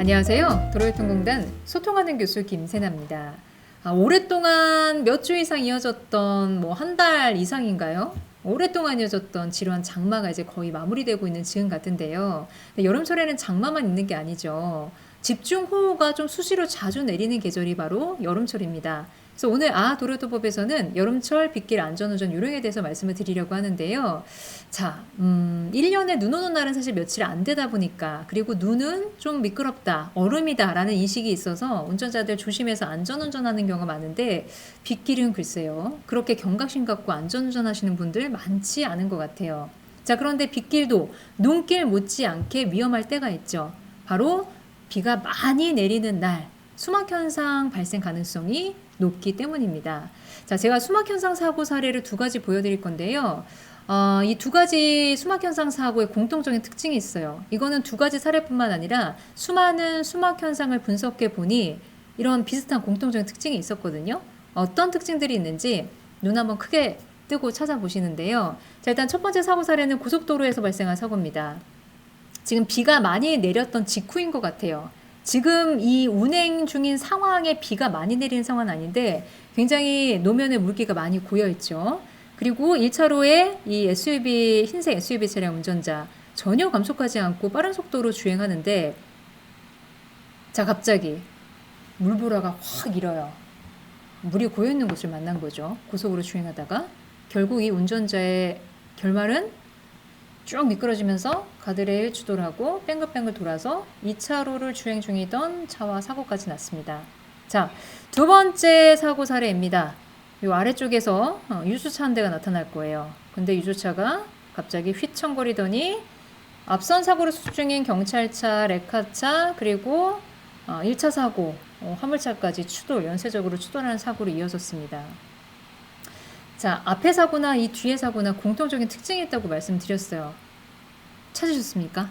안녕하세요. 도로교통공단 소통하는 교수 김세나입니다. 오랫동안 몇 주 이상 이어졌던 한 달 이상인가요? 오랫동안 이어졌던 지루한 장마가 이제 거의 마무리되고 있는 즈음 같은데요. 근데 여름철에는 장마만 있는 게 아니죠. 집중호우가 좀 수시로 자주 내리는 계절이 바로 여름철입니다. 그래서 오늘 도로교통법에서는 여름철 빗길 안전운전 요령에 대해서 말씀을 드리려고 하는데요. 자, 1년에 눈 오는 날은 사실 며칠 안 되다 보니까, 그리고 눈은 좀 미끄럽다, 얼음이다 라는 인식이 있어서 운전자들 조심해서 안전운전하는 경우가 많은데, 빗길은 글쎄요, 그렇게 경각심 갖고 안전운전하시는 분들 많지 않은 것 같아요. 자, 그런데 빗길도 눈길 못지않게 위험할 때가 있죠. 바로 비가 많이 내리는 날, 수막 현상 발생 가능성이 높기 때문입니다. 자, 제가 수막 현상 사고 사례를 두 가지 보여드릴 건데요. 이 두 가지 수막 현상 사고의 공통적인 특징이 있어요. 이거는 두 가지 사례뿐만 아니라 수많은 수막 현상을 분석해 보니 이런 비슷한 공통적인 특징이 있었거든요. 어떤 특징들이 있는지 눈 한번 크게 뜨고 찾아보시는데요. 자, 일단 첫 번째 사고 사례는 고속도로에서 발생한 사고입니다. 지금 비가 많이 내렸던 직후인 것 같아요. 지금 이 운행 중인 상황에 비가 많이 내리는 상황은 아닌데 굉장히 노면에 물기가 많이 고여 있죠. 그리고 1차로에 이 SUV, 흰색 SUV 차량 운전자 전혀 감속하지 않고 빠른 속도로 주행하는데, 자, 갑자기 물보라가 확 일어요. 물이 고여 있는 곳을 만난 거죠. 고속으로 주행하다가 결국 이 운전자의 결말은 쭉 미끄러지면서 가드레일 추돌하고 뺑글뺑글 돌아서 2차로를 주행 중이던 차와 사고까지 났습니다. 자, 두 번째 사고 사례입니다. 이 아래쪽에서 유조차 한 대가 나타날 거예요. 근데 유조차가 갑자기 휘청거리더니 앞선 사고를 수습 중인 경찰차, 레카차, 그리고 1차 사고, 화물차까지 연쇄적으로 추돌하는 사고로 이어졌습니다. 자, 앞에 사고나 이 뒤에 사고나 공통적인 특징이 있다고 말씀드렸어요. 찾으셨습니까?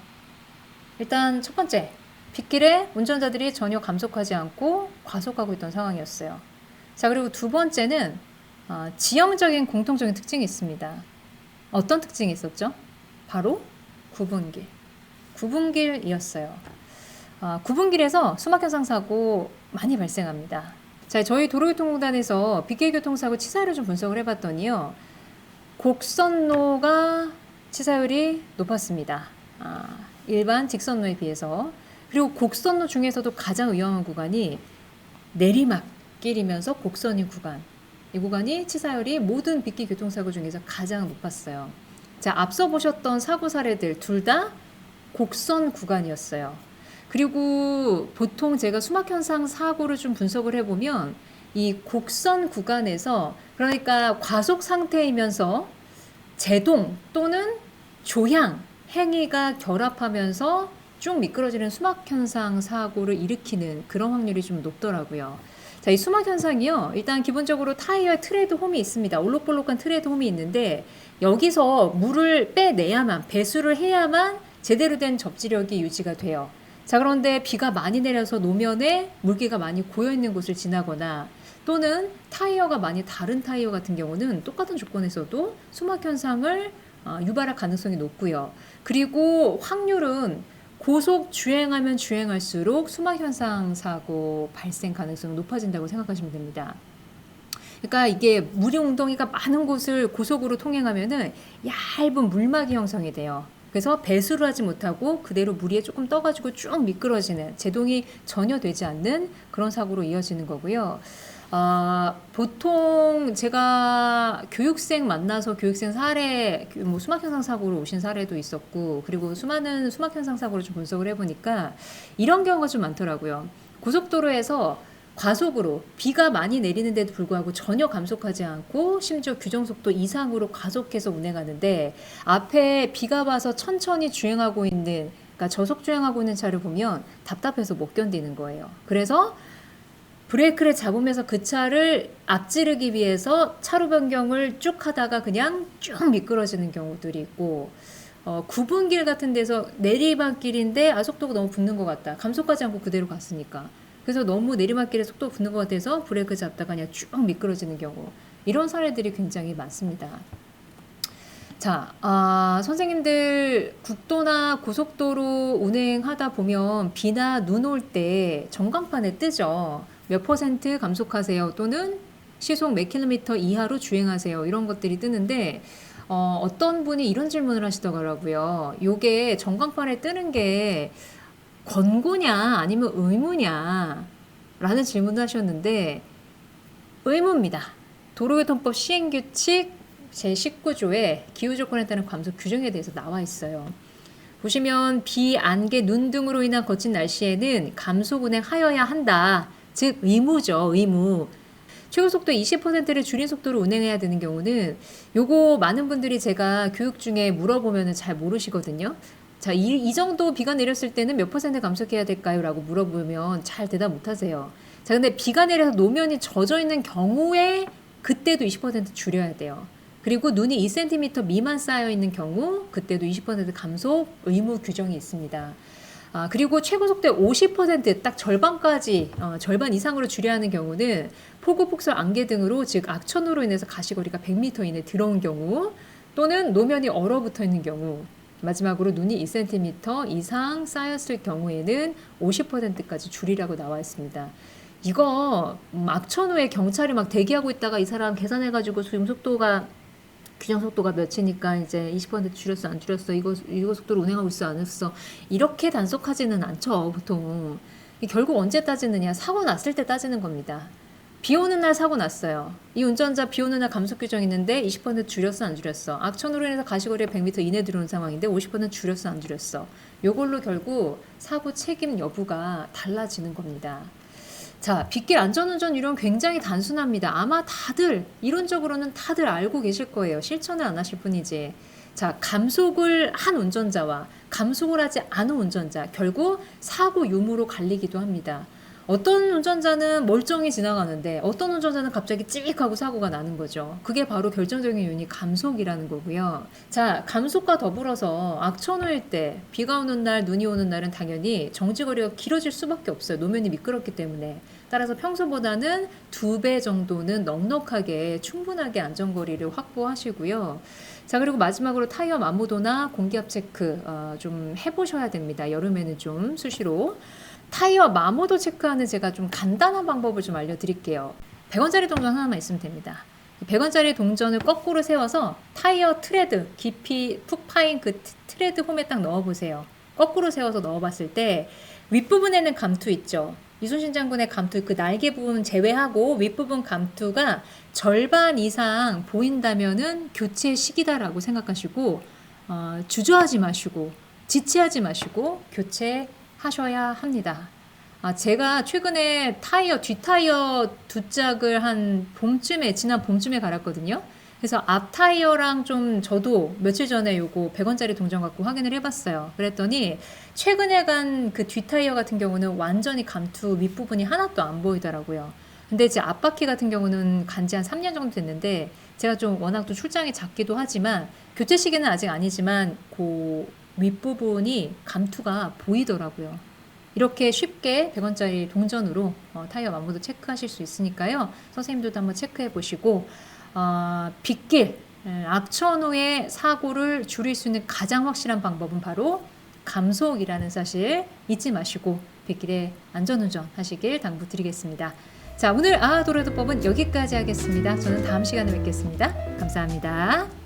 일단 첫 번째, 빗길에 운전자들이 전혀 감속하지 않고 과속하고 있던 상황이었어요. 자, 그리고 두 번째는 지형적인 공통적인 특징이 있습니다. 어떤 특징이 있었죠? 바로 구분길이었어요. 9분길에서 수막현상 사고 많이 발생합니다. 자, 저희 도로교통공단에서 빗길교통사고 치사율을 좀 분석을 해봤더니요, 곡선로가 치사율이 높았습니다. 일반 직선로에 비해서. 그리고 곡선로 중에서도 가장 위험한 구간이 내리막길이면서 곡선인 구간. 이 구간이 치사율이 모든 빗길 교통사고 중에서 가장 높았어요. 자, 앞서 보셨던 사고 사례들 둘 다 곡선 구간이었어요. 그리고 보통 제가 수막현상 사고를 좀 분석을 해보면 이 곡선 구간에서, 그러니까 과속 상태이면서 제동 또는 조향 행위가 결합하면서 쭉 미끄러지는 수막현상 사고를 일으키는 그런 확률이 좀 높더라고요. 자, 이 수막현상이요, 일단 기본적으로 타이어에 트레드 홈이 있습니다. 올록볼록한 트레드 홈이 있는데 여기서 물을 빼내야만, 배수를 해야만 제대로 된 접지력이 유지가 돼요. 자, 그런데 비가 많이 내려서 노면에 물기가 많이 고여있는 곳을 지나거나 또는 타이어가 많이 다른 타이어 같은 경우는 똑같은 조건에서도 수막 현상을 유발할 가능성이 높고요. 그리고 확률은 고속 주행하면 주행할수록 수막 현상 사고 발생 가능성이 높아진다고 생각하시면 됩니다. 그러니까 이게 물이 웅덩이가 많은 곳을 고속으로 통행하면은 얇은 물막이 형성이 돼요. 그래서 배수를 하지 못하고 그대로 물 위에 조금 떠가지고 쭉 미끄러지는, 제동이 전혀 되지 않는 그런 사고로 이어지는 거고요. 보통 제가 교육생 만나서 교육생 사례, 수막현상 사고로 오신 사례도 있었고, 그리고 수많은 수막현상 사고를 좀 분석을 해보니까 이런 경우가 좀 많더라고요. 고속도로에서 과속으로 비가 많이 내리는데도 불구하고 전혀 감속하지 않고 심지어 규정속도 이상으로 과속해서 운행하는데, 앞에 비가 와서 천천히 주행하고 있는, 그러니까 저속 주행하고 있는 차를 보면 답답해서 못 견디는 거예요. 그래서 브레이크를 잡으면서 그 차를 앞지르기 위해서 차로 변경을 쭉 하다가 그냥 쭉 미끄러지는 경우들이 있고, 9분길 같은 데서 내리막길인데 속도가 너무 붙는 것 같다, 감속하지 않고 그대로 갔으니까. 그래서 너무 내리막길에 속도가 붙는 것 같아서 브레이크 잡다가 그냥 쭉 미끄러지는 경우, 이런 사례들이 굉장히 많습니다. 자, 선생님들 국도나 고속도로 운행하다 보면 비나 눈 올 때 전광판에 뜨죠. 몇 퍼센트 감속하세요 또는 시속 몇 킬로미터 이하로 주행하세요. 이런 것들이 뜨는데 어떤 분이 이런 질문을 하시더라고요. 요게 전광판에 뜨는 게 권고냐 아니면 의무냐 라는 질문을 하셨는데 의무입니다. 도로교통법 시행규칙 제19조에 기후조건에 따른 감속 규정에 대해서 나와 있어요. 보시면 비, 안개, 눈 등으로 인한 거친 날씨에는 감속 운행하여야 한다. 즉 의무죠. 의무. 최고속도 20%를 줄인 속도로 운행해야 되는 경우는 요거 많은 분들이 제가 교육 중에 물어보면 잘 모르시거든요. 자, 이 정도 비가 내렸을 때는 몇 퍼센트 감속해야 될까요? 라고 물어보면 잘 대답 못 하세요. 자, 근데 비가 내려서 노면이 젖어 있는 경우에 그때도 20% 줄여야 돼요. 그리고 눈이 2cm 미만 쌓여 있는 경우 그때도 20% 감속 의무 규정이 있습니다. 그리고 최고속도 50%딱 절반까지 절반 이상으로 줄여야 하는 경우는 폭우, 폭설, 안개 등으로 즉 악천후로 인해서 가시거리가 100m 이내 들어온 경우 또는 노면이 얼어붙어 있는 경우 마지막으로 눈이 2cm 이상 쌓였을 경우에는 50%까지 줄이라고 나와 있습니다. 이거 악천후에 경찰이 막 대기하고 있다가 이 사람 계산해가지고 지금 속도가 규정 속도가 몇이니까 이제 20% 줄였어 안 줄였어 이거 속도로 운행하고 있어 안 했어 이렇게 단속하지는 않죠 보통. 결국 언제 따지느냐 사고 났을 때 따지는 겁니다. 비 오는 날 사고 났어요. 이 운전자 비 오는 날 감속 규정 있는데 20% 줄였어 안 줄였어. 악천후로 인해서 가시거리에 100m 이내 들어온 상황인데 50% 줄였어 안 줄였어. 요걸로 결국 사고 책임 여부가 달라지는 겁니다. 자, 빗길 안전운전 이론 굉장히 단순합니다. 아마 다들 이론적으로는 다들 알고 계실 거예요. 실천을 안 하실 뿐이지. 자, 감속을 한 운전자와 감속을 하지 않은 운전자 결국 사고 유무로 갈리기도 합니다. 어떤 운전자는 멀쩡히 지나가는데 어떤 운전자는 갑자기 찌익하고 사고가 나는 거죠. 그게 바로 결정적인 요인이 감속이라는 거고요. 자, 감속과 더불어서 악천후일 때 비가 오는 날, 눈이 오는 날은 당연히 정지거리가 길어질 수밖에 없어요. 노면이 미끄럽기 때문에. 따라서 평소보다는 2배 정도는 넉넉하게 충분하게 안전거리를 확보하시고요. 자, 그리고 마지막으로 타이어 마모도나 공기압 체크 좀 해보셔야 됩니다. 여름에는 좀 수시로. 타이어 마모도 체크하는 제가 좀 간단한 방법을 좀 알려드릴게요. 100원짜리 동전 하나만 있으면 됩니다. 100원짜리 동전을 거꾸로 세워서 타이어 트레드 깊이 푹 파인 그 트레드 홈에 딱 넣어보세요. 거꾸로 세워서 넣어봤을 때 윗부분에는 감투 있죠. 이순신 장군의 감투 그 날개 부분 제외하고 윗부분 감투가 절반 이상 보인다면은 교체 시기다라고 생각하시고 주저하지 마시고 지체하지 마시고 교체하셔야 합니다. 제가 최근에 뒷타이어 두 짝을 지난 봄쯤에 갈았거든요. 그래서 앞 타이어랑 좀 저도 며칠 전에 요거 100원짜리 동전 갖고 확인을 해봤어요. 그랬더니 최근에 간 그 뒷타이어 같은 경우는 완전히 감투 밑부분이 하나도 안 보이더라고요. 근데 이제 앞바퀴 같은 경우는 간지 한 3년 정도 됐는데 제가 좀 워낙 또 출장이 잦기도 하지만 교체 시기는 아직 아니지만 그 윗부분이 감투가 보이더라고요. 이렇게 쉽게 100원짜리 동전으로 타이어 마모도 체크하실 수 있으니까요. 선생님들도 한번 체크해 보시고 빗길, 악천후의 사고를 줄일 수 있는 가장 확실한 방법은 바로 감속이라는 사실 잊지 마시고 빗길에 안전운전 하시길 당부드리겠습니다. 자, 오늘 도로교통법은 여기까지 하겠습니다. 저는 다음 시간에 뵙겠습니다. 감사합니다.